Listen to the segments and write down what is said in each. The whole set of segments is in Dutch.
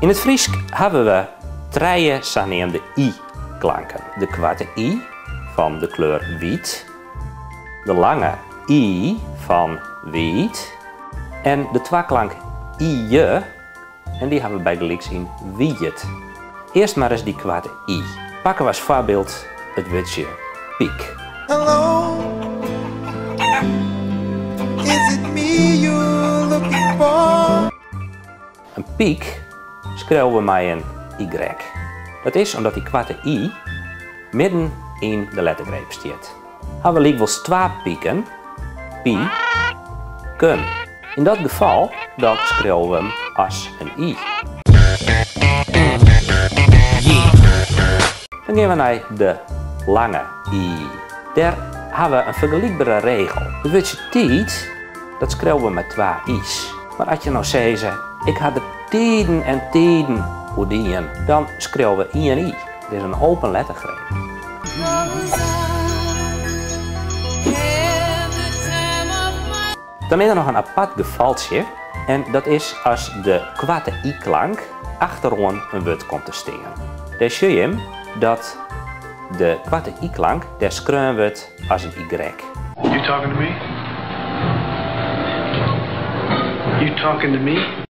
In het Fries hebben we drie zogenaamde i-klanken. De kwarte i van de kleur wit, de lange i van wit en de twaklank i-je, en die hebben we bij de links in wiejet. Eerst maar eens die kwarte i. Pakken we als voorbeeld het woordje piek. Hello, is it me you're looking for? Een piek schrijven we met een y. Dat is omdat die kwarte i midden in de lettergreep staat. Hebben we likwijls twee pieken, pi, kun. In dat geval dan schrijven we hem als een i. Dan gaan we naar de lange i. Daar hebben we een vergelijkbare regel. Het woordje tijd, dat schrijven we met twee i's. Maar als je nou zegt, ik had de tijden en tijden hoedien, dan schrijven we i en i. Dit is een open lettergreep. Dan is er nog een apart gevaltje. En dat is als de kwarte i-klank achterom een woord komt te staan. Daar zie je hem dat de kwarte i-klank, daar schreeuwen we het als een y. You talking to me? You talking to me?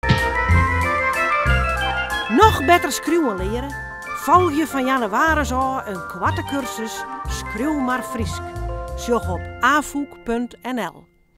Nog beter schreeuwen leren? Volg je van januari zo een kwarte cursus Schreeuw maar Friesk. Zoek op avoek.nl.